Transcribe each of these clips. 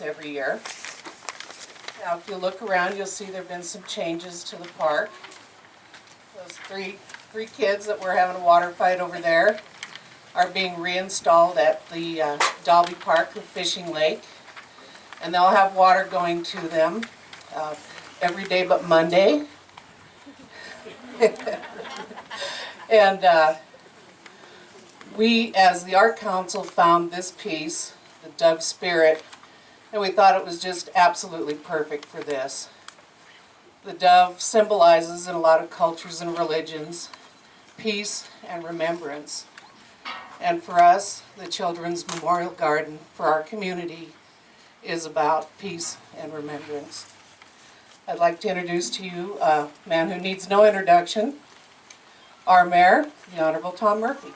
every year. Now, if you look around, you'll see there have been some changes to the park. Those three kids that were having a water fight over there are being reinstalled at the Dalby Park, the fishing lake, and they'll have water going to them every day but Monday. And we, as the Art Council, found this piece, the Dove Spirit, and we thought it was just absolutely perfect for this. The dove symbolizes in a lot of cultures and religions peace and remembrance. And for us, the Children's Memorial Garden for our community is about peace and remembrance. I'd like to introduce to you a man who needs no introduction, our mayor, the Honorable Tom Murphy.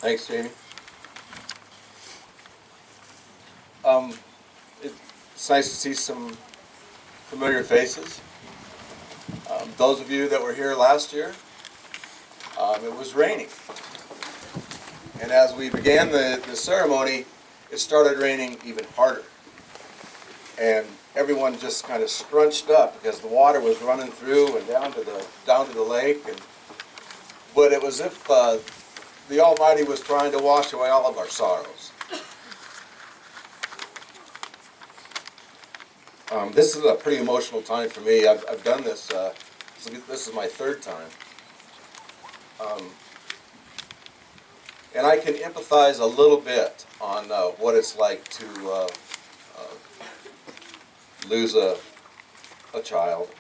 Thanks, Jamie. It's nice to see some familiar faces. Those of you that were here last year, it was raining. And as we began the ceremony, it started raining even harder. And everyone just kind of scrunched up because the water was running through and down to the lake. But it was as if the Almighty was trying to wash away all of our sorrows. This is a pretty emotional time for me. I've done this. This is my third time. And I can empathize a little bit on what it's like to lose a child.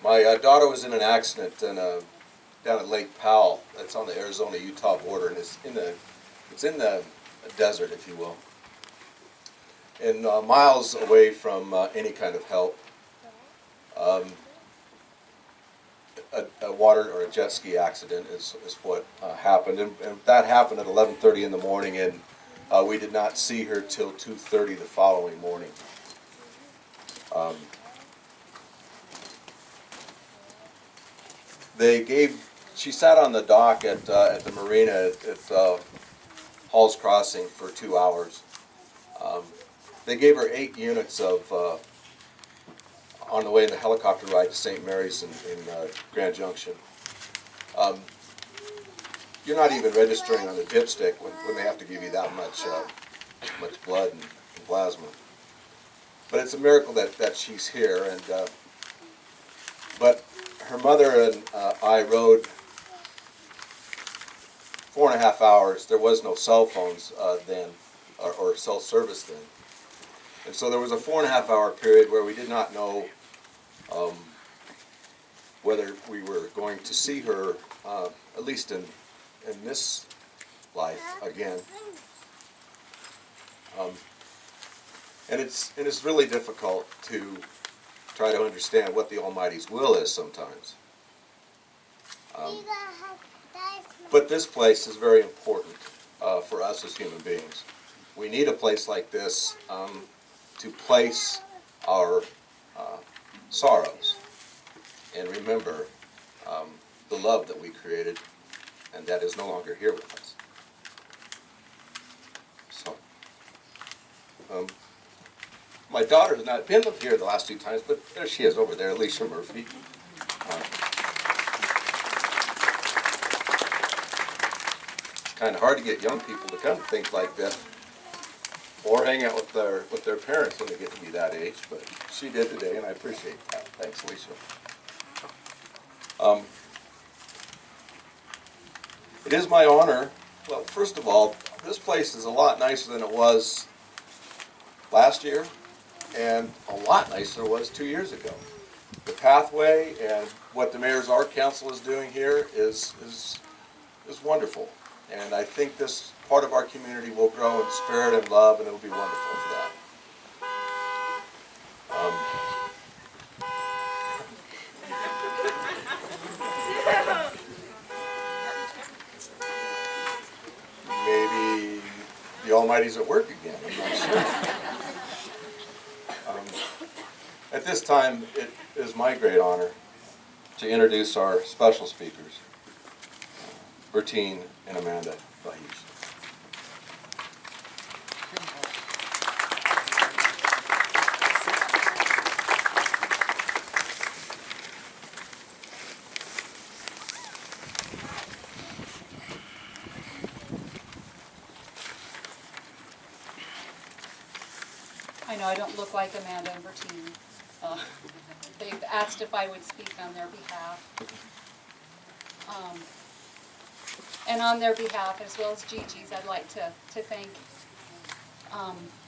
My daughter was in an accident down at Lake Powell. That's on the Arizona-Utah border, and it's in the desert, if you will, and miles away from any kind of help. A water or a jet ski accident is what happened, and that happened at 11:30 in the morning, and we did not see her till 2:30 the following morning. She sat on the dock at the marina at Hall's Crossing for 2 hours. They gave her 8 units of on the way in the helicopter ride to St. Mary's in Grand Junction. You're not even registering on the dipstick when they have to give you that much blood and plasma. But it's a miracle that she's here. And but her mother and I rode 4.5 hours. There was no cell phones then, or cell service then. And so there was a 4.5 hour period where we did not know whether we were going to see her, at least in this life, again. And it's really difficult to try to understand what the Almighty's will is sometimes. But this place is very important for us as human beings. We need a place like this to place our sorrows and remember the love that we created and that is no longer here with us. So, my daughter has not been here the last 2 times, but there she is over there, Alicia Murphy. It's kind of hard to get young people to come to things like this or hang out with their parents when they get to be that age, but she did today, and I appreciate that. Thanks, Alicia. It is my honor. Well, first of all, this place is a lot nicer than it was last year, and a lot nicer than it was 2 years ago. The pathway and what the Mayor's Art Council is doing here is wonderful, and I think this part of our community will grow in spirit and love, and it will be wonderful for that. Maybe the Almighty's at work again, I'm not sure. At this time, it is my great honor to introduce our special speakers, Bertine and Amanda Bahish. I know I don't look like Amanda and Bertine. They've asked if I would speak on their behalf. And on their behalf, as well as Gigi's, I'd like to thank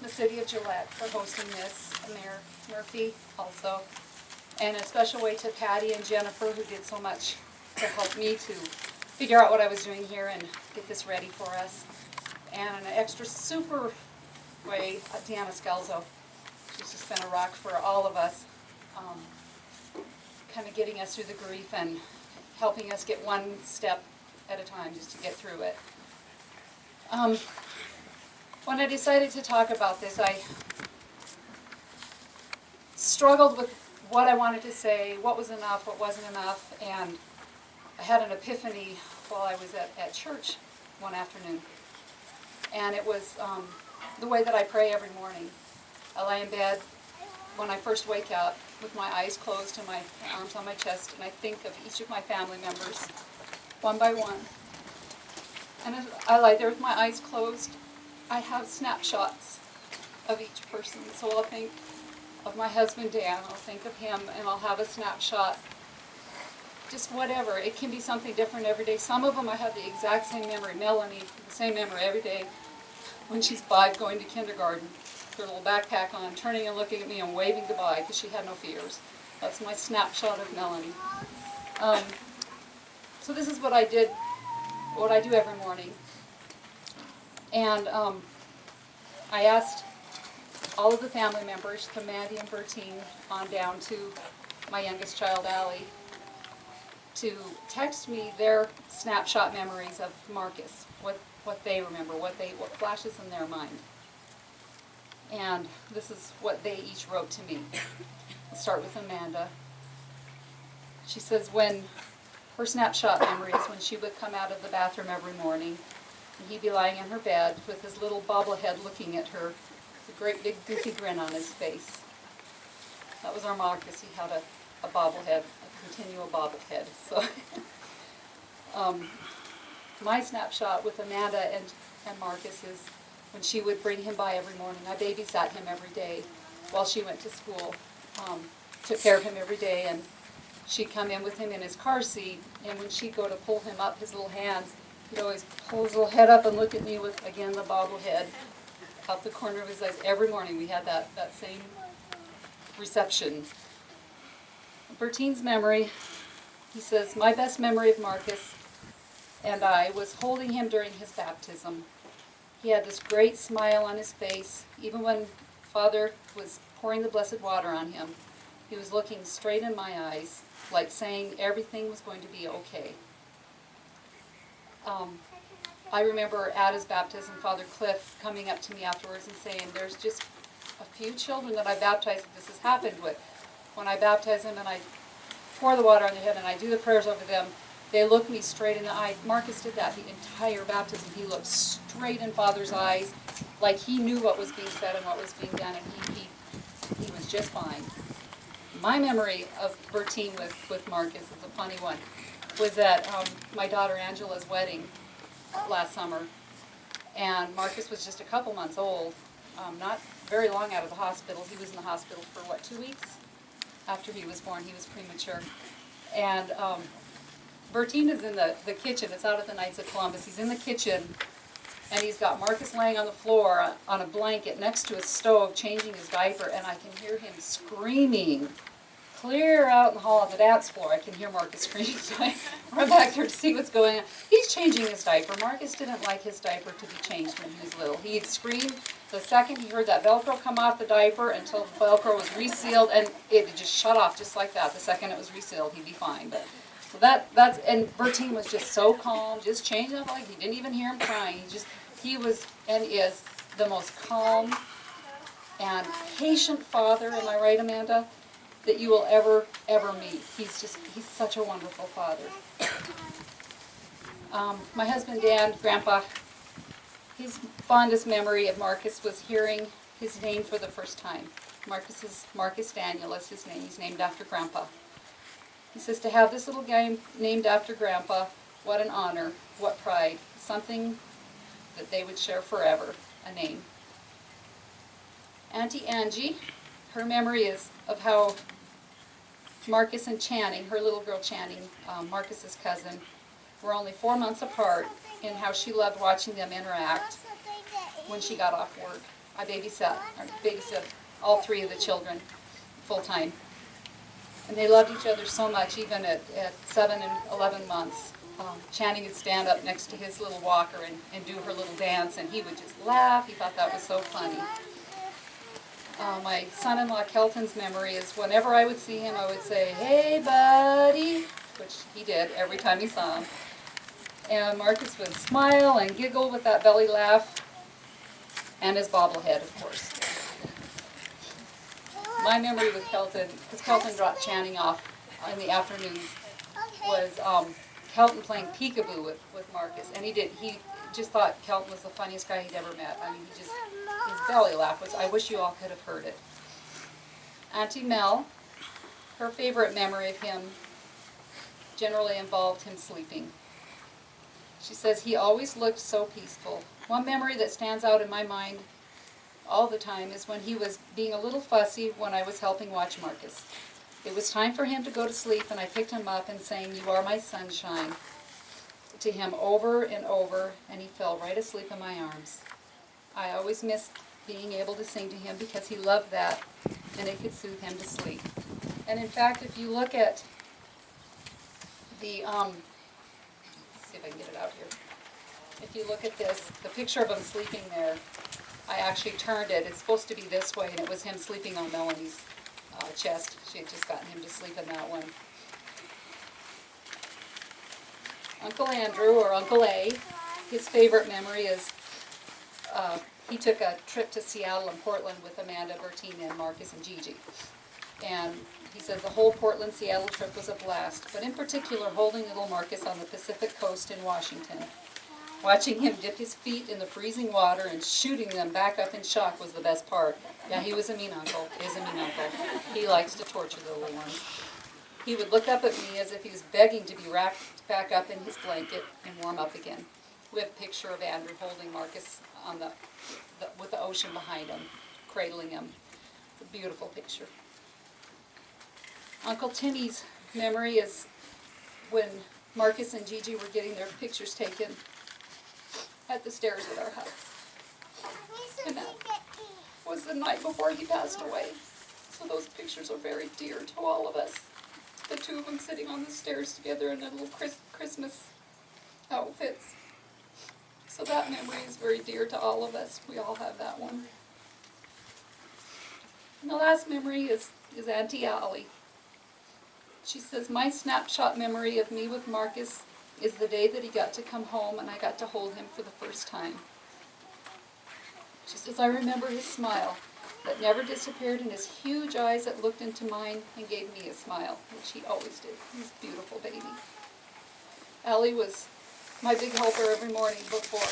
the City of Gillette for hosting this, Mayor Murphy also, and a special way to Patty and Jennifer, who did so much to help me to figure out what I was doing here and get this ready for us. And an extra super way, Deanna Scalzo. She's just been a rock for all of us, kind of getting us through the grief and helping us get one step at a time just to get through it. When I decided to talk about this, I struggled with what I wanted to say, what was enough, what wasn't enough, and I had an epiphany while I was at church one afternoon. And it was the way that I pray every morning. I lay in bed when I first wake up with my eyes closed and my arms on my chest, and I think of each of my family members one by one. And as I lie there with my eyes closed, I have snapshots of each person. So I'll think of my husband Dan, I'll think of him, and I'll have a snapshot. Just whatever. It can be something different every day. Some of them I have the exact same memory. Melanie, the same memory every day when she's 5 going to kindergarten. Her little backpack on, turning and looking at me and waving goodbye because she had no fears. That's my snapshot of Melanie. So this is what I did, what I do every morning. And I asked all of the family members, from Mandy and Bertine on down to my youngest child, Allie, to text me their snapshot memories of Marcus, what they remember, what flashes in their mind. And this is what they each wrote to me. I'll start with Amanda. She says when her snapshot memories, when she would come out of the bathroom every morning, and he'd be lying in her bed with his little bobblehead looking at her, a great big goofy grin on his face. That was our Marcus. He had a bobblehead, a continual bobblehead. So, my snapshot with Amanda and Marcus is when she would bring him by every morning. I babysat him every day while she went to school. Took care of him every day, and she'd come in with him in his car seat, and when she'd go to pull him up, his little hands, he'd always pull his little head up and look at me with, again, the bobblehead out the corner of his eyes. Every morning we had that same reception. Bertine's memory, he says, my best memory of Marcus and I was holding him during his baptism. He had this great smile on his face. Even when Father was pouring the blessed water on him, he was looking straight in my eyes, like saying everything was going to be okay. I remember at his baptism, Father Cliff coming up to me afterwards and saying, there's just a few children that I baptized that this has happened with. When I baptize them and I pour the water on their head and I do the prayers over them, they look me straight in the eye. Marcus did that the entire baptism. He looked straight in Father's eyes, like he knew what was being said and what was being done, and he was just fine. My memory of Bertine with Marcus is a funny one. Was at my daughter Angela's wedding last summer, and Marcus was just a couple months old, not very long out of the hospital. He was in the hospital for 2 weeks after he was born. He was premature, and Bertine is in the kitchen. It's out at the Knights of Columbus. He's in the kitchen, and he's got Marcus laying on the floor on a blanket next to his stove, changing his diaper, and I can hear him screaming clear out in the hall on the dance floor. I can hear Marcus screaming, so I run back there to see what's going on. He's changing his diaper. Marcus didn't like his diaper to be changed when he was little. He'd scream the second he heard that Velcro come off the diaper until the Velcro was resealed, and it just shut off just like that. The second it was resealed, he'd be fine. But so that's and Bertine was just so calm, just changing up like he didn't even hear him crying. He was and is the most calm and patient father. Am I right, Amanda? that you will ever meet. He's such a wonderful father. My husband Dan, Grandpa, his fondest memory of Marcus was hearing his name for the first time. Marcus Daniel is his name. He's named after Grandpa. He says to have this little guy named after Grandpa, what an honor, what pride, something that they would share forever, a name. Auntie Angie, her memory is of how Marcus and Channing, her little girl Channing, Marcus's cousin, were only 4 months apart, and how she loved watching them interact when she got off work. I babysat all 3 of the children full time. And they loved each other so much, even at 7 and 11 months. Channing would stand up next to his little walker and do her little dance, and he would just laugh. He thought that was so funny. My son-in-law Kelton's memory is whenever I would see him, I would say, "Hey, buddy," which he did every time he saw him. And Marcus would smile and giggle with that belly laugh, and his bobblehead, of course. My memory with Kelton, because Kelton dropped Channing off in the afternoons, was Kelton playing peekaboo with Marcus, and he just thought Kelton was the funniest guy he'd ever met. I mean, his belly laugh was, I wish you all could have heard it. Auntie Mel, her favorite memory of him generally involved him sleeping. She says he always looked so peaceful. One memory that stands out in my mind all the time is when he was being a little fussy when I was helping watch Marcus. It was time for him to go to sleep, and I picked him up and sang, "You are my sunshine," to him over and over, and he fell right asleep in my arms. I always missed being able to sing to him because he loved that, and it could soothe him to sleep. And in fact, if you look at the, let's see if I can get it out here. If you look at this, the picture of him sleeping there, I actually turned it. It's supposed to be this way, and it was him sleeping on Melanie's chest. She had just gotten him to sleep in that one. Uncle Andrew, or Uncle A, his favorite memory is he took a trip to Seattle and Portland with Amanda, Bertina, and Marcus and Gigi. And he says the whole Portland-Seattle trip was a blast, but in particular holding little Marcus on the Pacific coast in Washington. Watching him dip his feet in the freezing water and shooting them back up in shock was the best part. Yeah, he was a mean uncle, is a mean uncle. He likes to torture the little ones. He would look up at me as if he was begging to be wrapped back up in his blanket and warm up again. We have a picture of Andrew holding Marcus on with the ocean behind him, cradling him. It's a beautiful picture. Uncle Timmy's memory is when Marcus and Gigi were getting their pictures taken at the stairs at our house. And that was the night before he passed away. So those pictures are very dear to all of us. The 2 of them sitting on the stairs together in their little Christmas outfits. So that memory is very dear to all of us. We all have that one. And the last memory is Auntie Allie. She says, my snapshot memory of me with Marcus is the day that he got to come home and I got to hold him for the first time. She says, I remember his smile that never disappeared and his huge eyes that looked into mine and gave me a smile, which he always did. He's a beautiful baby. Allie was my big helper every morning before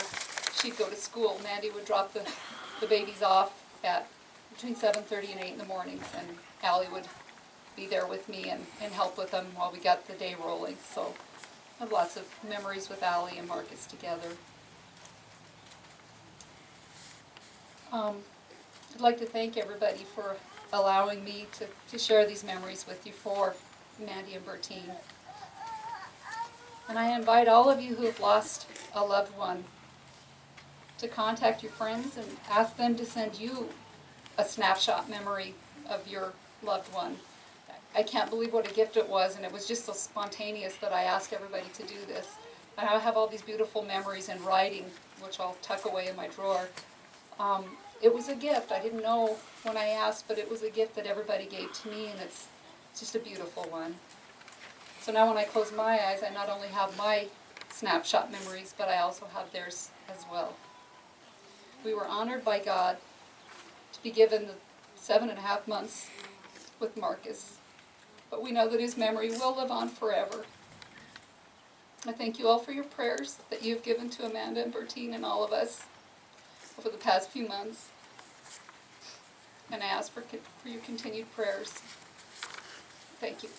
she'd go to school. Mandy would drop the babies off at between 7:30 and 8 in the mornings, and Allie would be there with me and help with them while we got the day rolling. So I have lots of memories with Allie and Marcus together. I'd like to thank everybody for allowing me to share these memories with you for Mandy and Bertine. And I invite all of you who have lost a loved one to contact your friends and ask them to send you a snapshot memory of your loved one. I can't believe what a gift it was, and it was just so spontaneous that I asked everybody to do this. And I have all these beautiful memories in writing, which I'll tuck away in my drawer. It was a gift. I didn't know when I asked, but it was a gift that everybody gave to me, and it's just a beautiful one. So now when I close my eyes, I not only have my snapshot memories, but I also have theirs as well. We were honored by God to be given the 7.5 months with Marcus but we know that his memory will live on forever. I thank you all for your prayers that you have given to Amanda and Bertine and all of us over the past few months. And I ask for your continued prayers. Thank you.